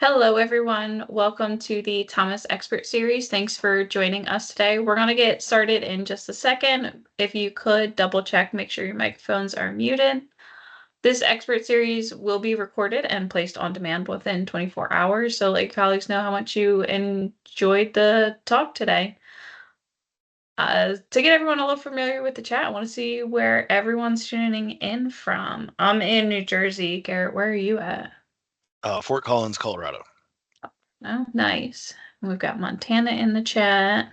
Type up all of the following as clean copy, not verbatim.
Hello, everyone. Welcome to the Thomas Expert Series. Thanks for joining us today. We're going to get started in just a second. If you could double check, make sure your microphones are muted. This expert series will be recorded and placed on demand within 24 hours. So let your colleagues know how much you enjoyed the talk today. To get everyone a little familiar with the chat, I want to see where everyone's tuning in from. I'm in New Jersey. Garrett, where are you at? Fort Collins, Colorado. Oh, nice. We've got Montana in the chat.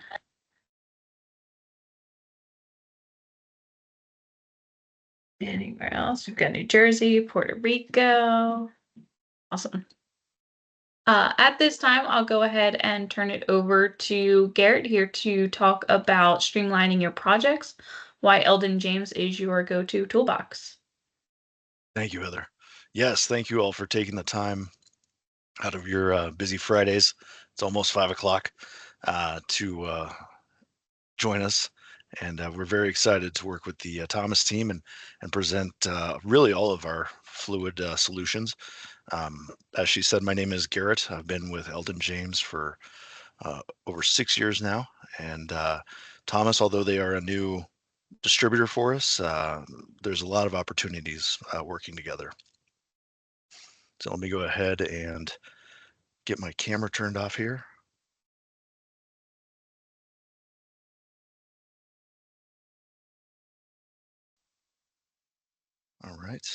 Anywhere else? We've got New Jersey, Puerto Rico. Awesome. At this time, I'll go ahead and turn it over to Garrett here to talk about streamlining your projects, why Eldon James is your go-to toolbox. Thank you, Heather. Yes, thank you all for taking the time out of your busy Fridays. It's almost 5 o'clock to join us, and we're very excited to work with the Thomas team and present really all of our fluid solutions. As she said, my name is Garrett. I've been with Eldon James for over 6 years now, and Thomas, although they are a new distributor for us, there's a lot of opportunities working together. So let me go ahead and get my camera turned off here. All right.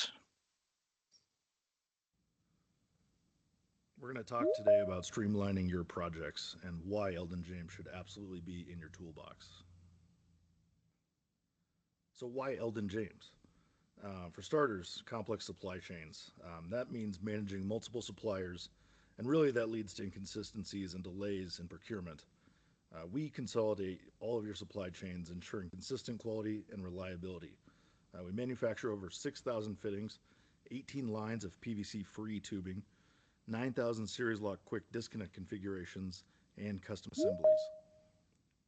We're going to talk today about streamlining your projects and why Eldon James should absolutely be in your toolbox. So why Eldon James? For starters, complex supply chains. That means managing multiple suppliers, and really that leads to inconsistencies and delays in procurement. We consolidate all of your supply chains, ensuring consistent quality and reliability. We manufacture over 6,000 fittings, 18 lines of PVC-free tubing, 9,000 series lock quick disconnect configurations, and custom assemblies.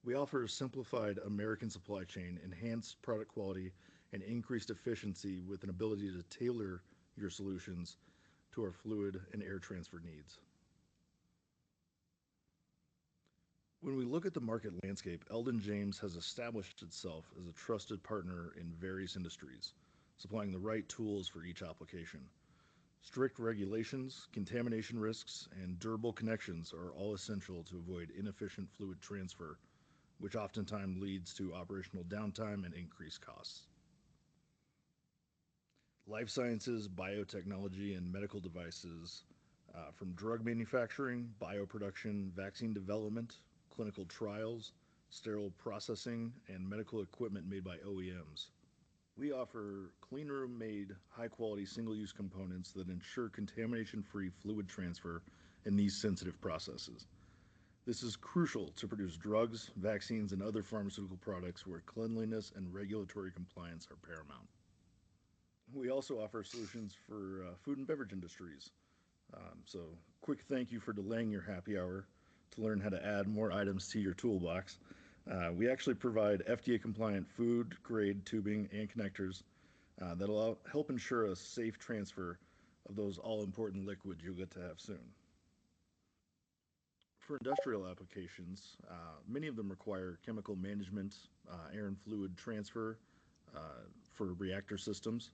We offer a simplified American supply chain, enhanced product quality, and increased efficiency with an ability to tailor your solutions to our fluid and air transfer needs. When we look at the market landscape, Eldon James has established itself as a trusted partner in various industries, supplying the right tools for each application. Strict regulations, contamination risks, and durable connections are all essential to avoid inefficient fluid transfer, which oftentimes leads to operational downtime and increased costs. Life sciences, biotechnology, and medical devices, from drug manufacturing, bioproduction, vaccine development, clinical trials, sterile processing, and medical equipment made by OEMs. We offer clean room made, high quality single use components that ensure contamination free fluid transfer in these sensitive processes. This is crucial to produce drugs, vaccines, and other pharmaceutical products where cleanliness and regulatory compliance are paramount. We also offer solutions for food and beverage industries. So, quick thank you for delaying your happy hour to learn how to add more items to your toolbox. We actually provide FDA compliant food grade tubing and connectors that'll help ensure a safe transfer of those all important liquids you'll get to have soon. For industrial applications, many of them require chemical management, air and fluid transfer for reactor systems.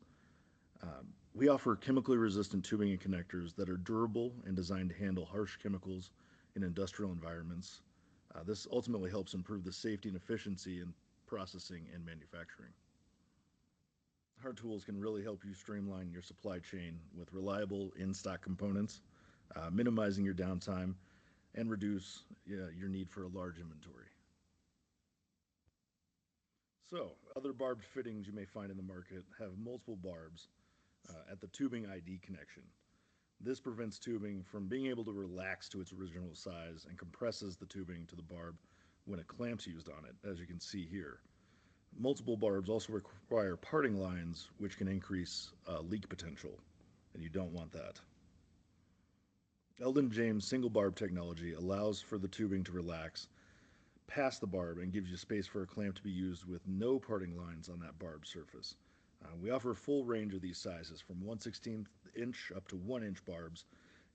We offer chemically resistant tubing and connectors that are durable and designed to handle harsh chemicals in industrial environments. This ultimately helps improve the safety and efficiency in processing and manufacturing. Our tools can really help you streamline your supply chain with reliable in stock components, minimizing your downtime, and reduce your need for a large inventory. So, other barbed fittings you may find in the market have multiple barbs at the tubing ID connection. This prevents tubing from being able to relax to its original size and compresses the tubing to the barb when a clamp's used on it, as you can see here. Multiple barbs also require parting lines, which can increase leak potential, and you don't want that. Eldon James single barb technology allows for the tubing to relax past the barb and gives you space for a clamp to be used with no parting lines on that barb surface. We offer a full range of these sizes from 1/16 inch up to 1 inch barbs,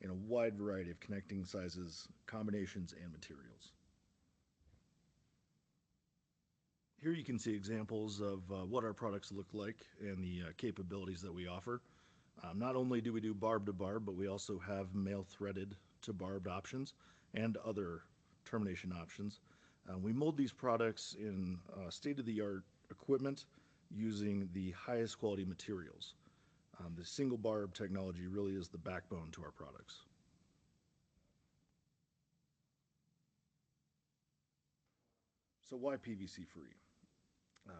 in a wide variety of connecting sizes, combinations, and materials. Here you can see examples of what our products look like and the capabilities that we offer. Not only do we do barb to barb, but we also have male threaded to barbed options and other termination options. We mold these products in state of the art equipment using the highest quality materials. The single barb technology really is the backbone to our products. So, why PVC free?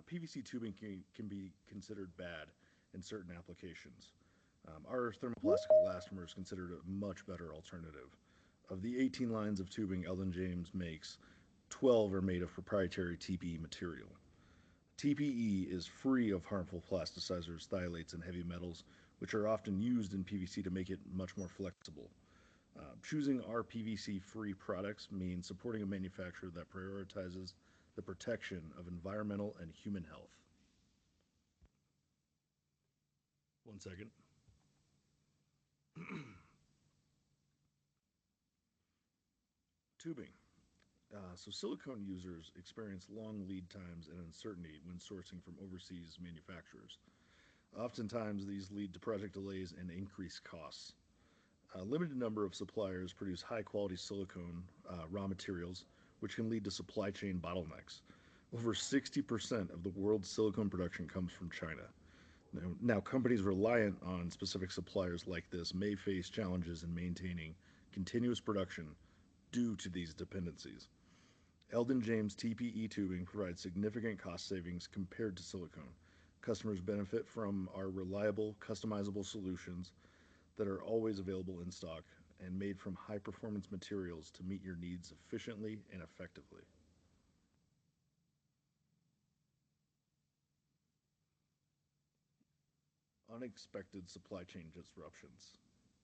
PVC tubing can be considered bad in certain applications. Our thermoplastic elastomer is considered a much better alternative. Of the 18 lines of tubing Eldon James makes, 12 are made of proprietary TPE material. TPE is free of harmful plasticizers, phthalates, and heavy metals, which are often used in PVC to make it much more flexible. Choosing our PVC free products means supporting a manufacturer that prioritizes the protection of environmental and human health. One second. Tubing. So, silicone users experience long lead times and uncertainty when sourcing from overseas manufacturers. Oftentimes, these lead to project delays and increased costs. A limited number of suppliers produce high quality silicone raw materials, which can lead to supply chain bottlenecks. Over 60% of the world's silicone production comes from China. Now, companies reliant on specific suppliers like this may face challenges in maintaining continuous production due to these dependencies. Eldon James TPE tubing provides significant cost savings compared to silicone. Customers benefit from our reliable, customizable solutions that are always available in stock and made from high performance materials to meet your needs efficiently and effectively. Unexpected supply chain disruptions.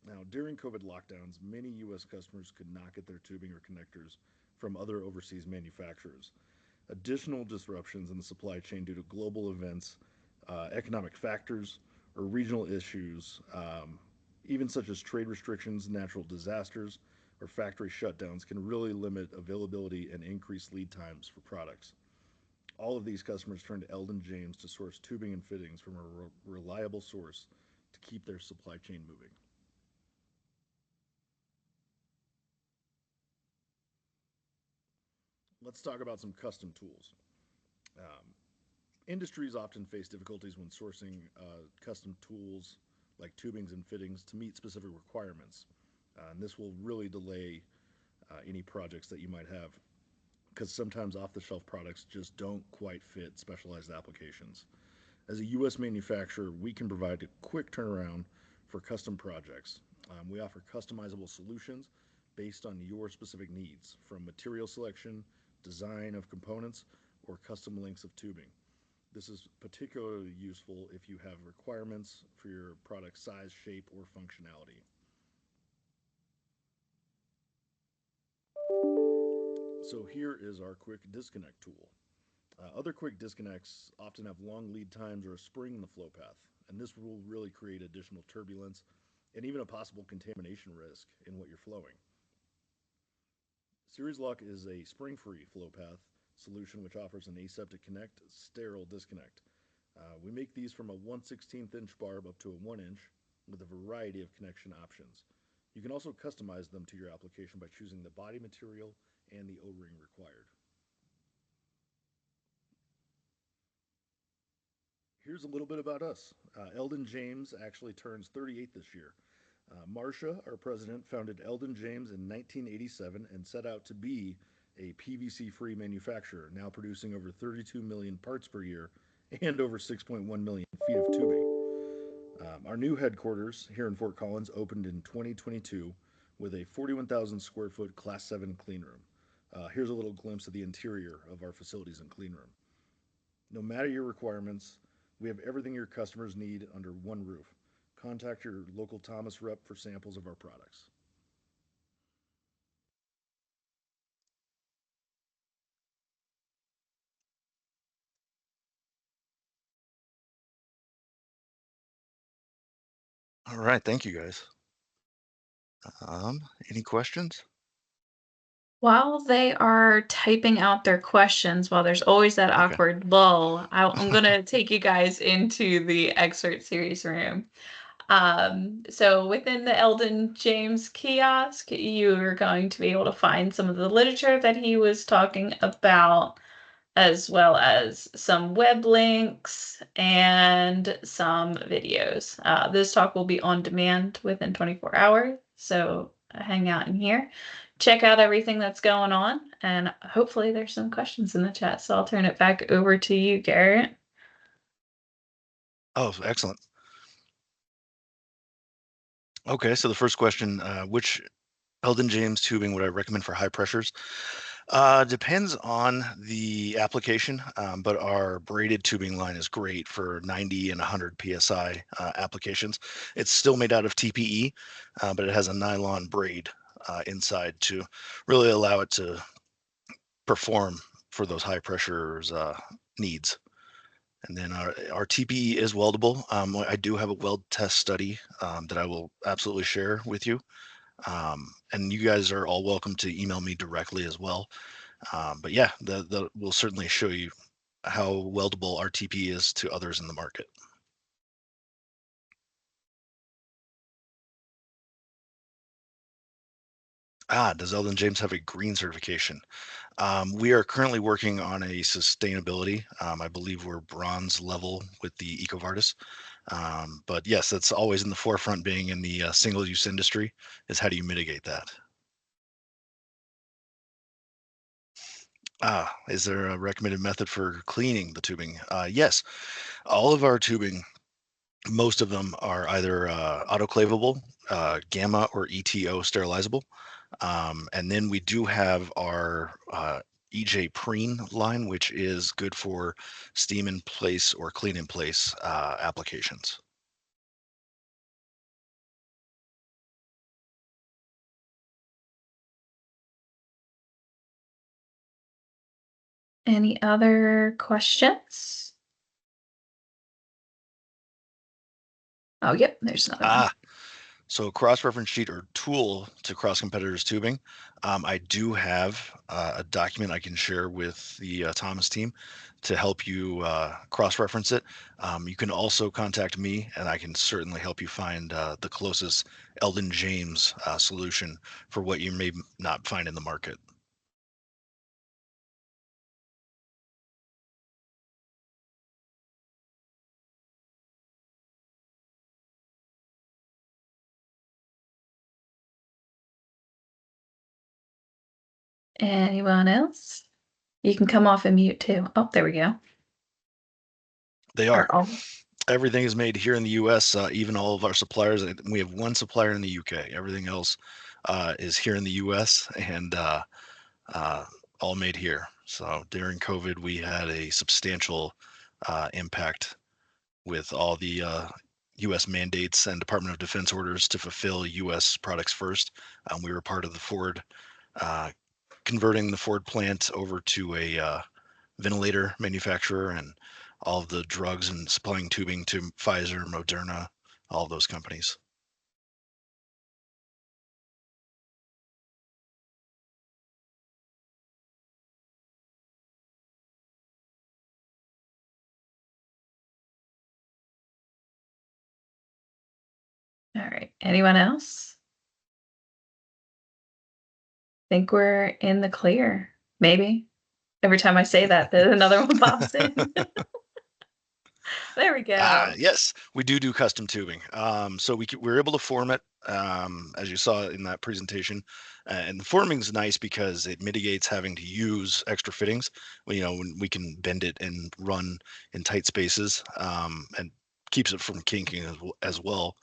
Now, during COVID lockdowns, many U.S. customers could not get their tubing or connectors from other overseas manufacturers. Additional disruptions in the supply chain due to global events, economic factors, or regional issues, even such as trade restrictions, natural disasters, or factory shutdowns, can really limit availability and increase lead times for products. All of these customers turn to Eldon James to source tubing and fittings from a reliable source to keep their supply chain moving. Let's talk about some custom tools. Um, Industries often face difficulties when sourcing custom tools like tubings and fittings to meet specific requirements. And this will really delay any projects that you might have because sometimes off the shelf products just don't quite fit specialized applications. As a U.S. manufacturer, we can provide a quick turnaround for custom projects. We offer customizable solutions based on your specific needs, from material selection, design of components, or custom lengths of tubing. This is particularly useful if you have requirements for your product size, shape, or functionality. So here is our quick disconnect tool. Other quick disconnects often have long lead times or a spring in the flow path, and this will really create additional turbulence and even a possible contamination risk in what you're flowing. Series Lock is a spring free flow path solution which offers an aseptic connect, sterile disconnect. We make these from a 1/16 inch barb up to a 1 inch with a variety of connection options. You can also customize them to your application by choosing the body material and the O ring required. Here's a little bit about us. Eldon James actually turns 38 this year. Marcia, our president, founded Eldon James in 1987 and set out to be a PVC free manufacturer, now producing over 32 million parts per year and over 6.1 million feet of tubing. Our new headquarters here in Fort Collins opened in 2022 with a 41,000 square foot Class 7 clean room. Here's a little glimpse of the interior of our facilities and clean room. No matter your requirements, we have everything your customers need under one roof. Contact your local Thomas rep for samples of our products. All right, thank you guys. Any questions? While they are typing out their questions, while there's always that Okay. awkward lull, I'm gonna take you guys into the excerpt series room. So within the Eldon James kiosk, you're going to be able to find some of the literature that he was talking about, as well as some web links and some videos. This talk will be on demand within 24 hours, so hang out in here. Check out everything that's going on, and hopefully there's some questions in the chat. So I'll turn it back over to you, Garrett. Oh, excellent. Okay, so the first question, which Eldon James tubing would I recommend for high pressures? Depends on the application, but our braided tubing line is great for 90 and 100 psi applications. It's still made out of TPE, but it has a nylon braid inside to really allow it to perform for those high pressures needs. And then our TPE is weldable. I do have a weld test study that I will absolutely share with you. And you guys are all welcome to email me directly as well. But yeah, we'll certainly show you how weldable our TPE is to others in the market. Does Eldon James have a green certification? We are currently working on a sustainability. I believe we're bronze level with the EcoVardis. But yes, that's always in the forefront, being in the single-use industry, is how do you mitigate that? Is there a recommended method for cleaning the tubing? Yes, all of our tubing, most of them are either autoclavable, gamma or ETO sterilizable. And then we do have our EJ Preen line, which is good for steam in place or clean in place applications. Any other questions? Oh, yep, there's another one. Ah, so cross-reference sheet or tool to cross competitors tubing. I do have a document I can share with the Thomas team to help you cross-reference it. You can also contact me, and I can certainly help you find the closest Eldon James solution for what you may not find in the market. Anyone else? You can come off and mute too. Oh, there we go. They Are are. all Everything is made here in the U.S. Even all of our suppliers. We have one supplier in the U.K. Everything else is here in the U.S. and uh, all made here. So during COVID, we had a substantial impact with all the U.S. mandates and Department of Defense orders to fulfill U.S. products first. We were part of the Ford uh, converting the Ford plant over to a ventilator manufacturer, and all of the drugs and supplying tubing to Pfizer, Moderna, all of those companies. right. Anyone else? Think we're in the clear. Maybe. Every time I say that, then another one pops in. There we go. Yes, we do custom tubing. So we're able to form it, as you saw in that presentation. And the forming is nice because it mitigates having to use extra fittings. When we can bend it and run in tight spaces, and keeps it from kinking as well.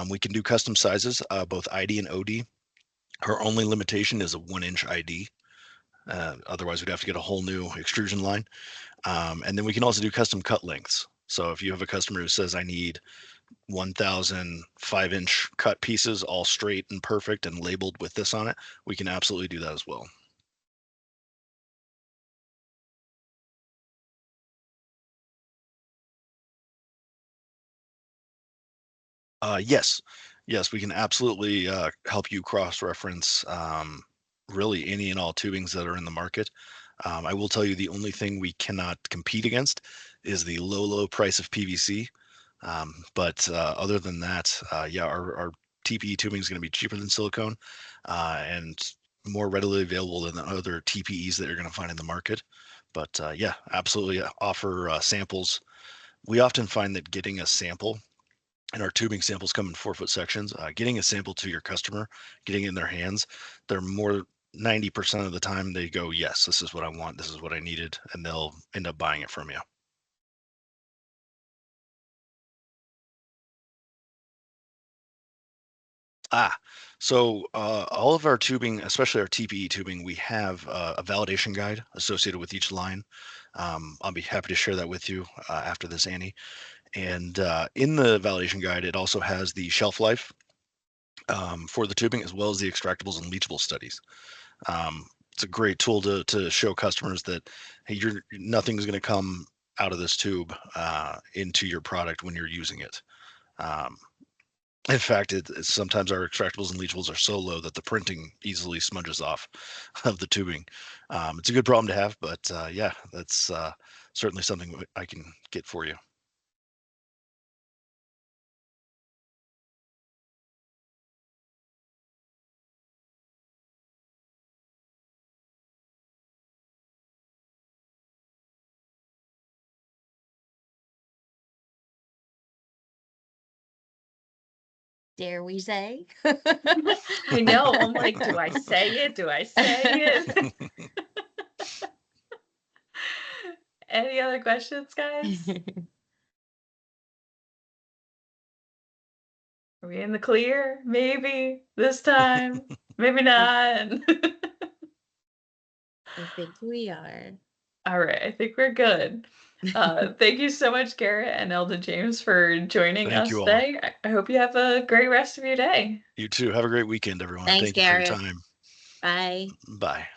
We can do custom sizes, both ID and OD. Our only limitation is a 1-inch ID. Otherwise, we'd have to get a whole new extrusion line. And then we can also do custom cut lengths. So if you have a customer who says, I need 1,000 5-inch cut pieces, all straight and perfect and labeled with this on it, we can absolutely do that as well. Yes, Yes, we can absolutely help you cross-reference really any and all tubings that are in the market. I will tell you the only thing we cannot compete against is the low price of PVC. But other than that, yeah, our TPE tubing is going to be cheaper than silicone and more readily available than the other TPEs that you're going to find in the market. But yeah, absolutely offer samples. We often find that getting a sample, and our tubing samples come in 4-foot sections. Getting a sample to your customer, getting it in their hands, they're more 90% of the time they go, yes, this is what I want, this is what I needed, and they'll end up buying it from you. So all of our tubing, especially our TPE tubing, we have a validation guide associated with each line. I'll be happy to share that with you after this, Annie. And in the validation guide, it also has the shelf life for the tubing, as well as the extractables and leachable studies. It's a great tool to show customers that, hey, nothing's going to come out of this tube into your product when you're using it. Um, in fact, sometimes our extractables and leachables are so low that the printing easily smudges off of the tubing. It's a good problem to have, but yeah, that's certainly something I can get for you. Dare we say? I know. I'm like, do I say it? Do I say it? Any other questions, guys? Are we in the clear? Maybe this time. Maybe not. I think we are. All right, I think we're good. Thank you so much, Garrett and Eldon James, for joining Thank us you all. today. I hope you have a great rest of your day. You too. Have a great weekend, everyone. Thanks, Thank you for your Garrett. time. Bye. Bye.